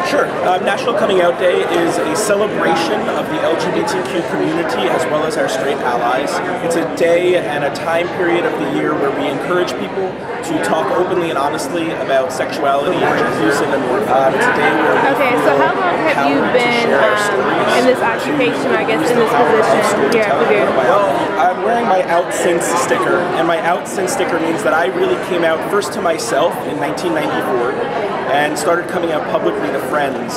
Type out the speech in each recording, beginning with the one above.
Sure. National Coming Out Day is a celebration of the LGBTQ community as well as our straight allies. It's a day and a time period of the year where we encourage people to talk openly and honestly about sexuality, inclusive and more. It's a day where we Okay, so how long have you been in this occupation, I guess, in this position here at Purdue? Well, I'm wearing my Out Since sticker, and my Out Since sticker means that I really came out first to myself in 1994 and started coming out publicly to friends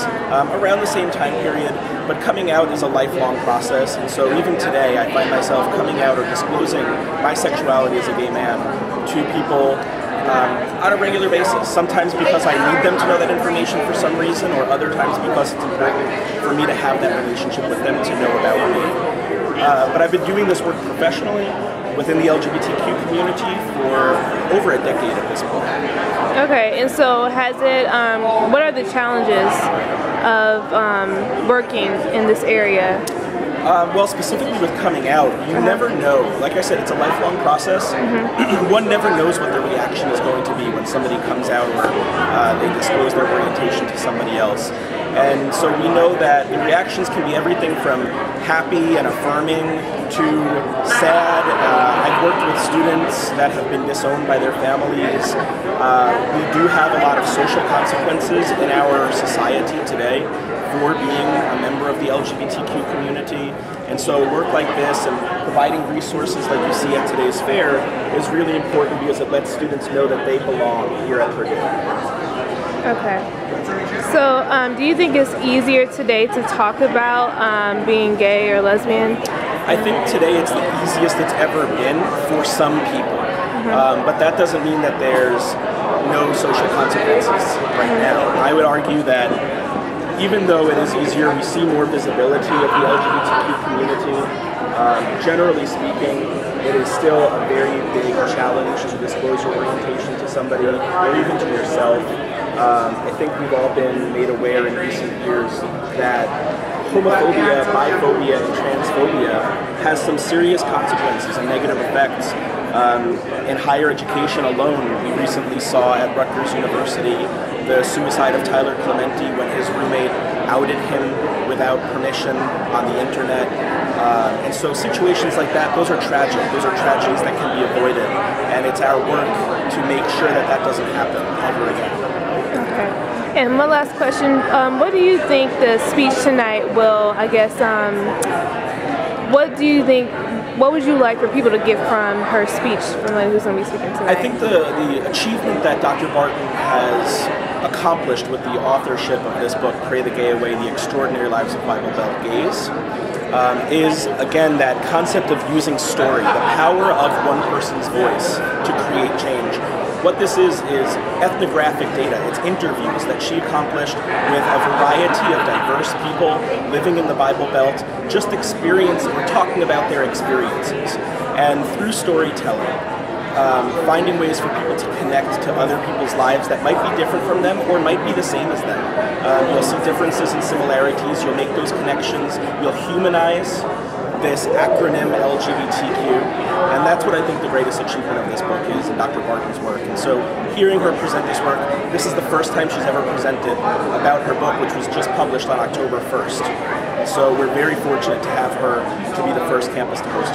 around the same time period, but coming out is a lifelong process, and so even today I find myself coming out or disclosing my sexuality as a gay man to people on a regular basis, sometimes because I need them to know that information for some reason, or other times because it's important for me to have that relationship with them to know about me. But I've been doing this work professionally within the LGBTQ community for over a decade at this point. Okay, and so has it, what are the challenges of working in this area? Well, specifically with coming out, you never know. Like I said, it's a lifelong process. One never knows what the reaction is going to be when somebody comes out or they disclose their orientation to somebody else. And so we know that the reactions can be everything from happy and affirming to sad. I've worked with students that have been disowned by their families. We do have a lot of social consequences in our society today for being a member of the LGBTQ community, and so work like this and providing resources like you see at today's fair is really important because it lets students know that they belong here at Purdue. Okay. So do you think it's easier today to talk about being gay or lesbian? I think today it's the easiest it's ever been for some people, but that doesn't mean that there's no social consequences right now. I would argue that even though it is easier, we see more visibility of the LGBTQ community. Generally speaking, it is still a very big challenge to disclose your orientation to somebody or even to yourself. I think we've all been made aware in recent years that homophobia, biphobia, and transphobia has some serious consequences and negative effects. In higher education alone, we recently saw at Rutgers University the suicide of Tyler Clementi when his roommate outed him without permission on the internet. And so situations like that, those are tragic. Those are tragedies that can be avoided. And it's our work to make sure that that doesn't happen ever again. Okay. And my last question, what do you think the speech tonight will, I guess, what would you like for people to get from her speech, from who's going to be speaking tonight? I think the achievement that Dr. Barton has accomplished with the authorship of this book, Pray the Gay Away, The Extraordinary Lives of Bible Belt Gays, is, again, that concept of using story, the power of one person's voice to create change. What this is ethnographic data. It's interviews that she accomplished with a variety of diverse people living in the Bible Belt, just we're talking about their experiences. And through storytelling, finding ways for people to connect to other people's lives that might be different from them or might be the same as them. You'll see differences and similarities, you'll make those connections, you'll humanize this acronym LGBTQ, and that's what I think the greatest achievement of this book is in Dr. Barton's work. And so hearing her present this work, this is the first time she's ever presented about her book, which was just published on October 1st. So we're very fortunate to have her to be the first campus to host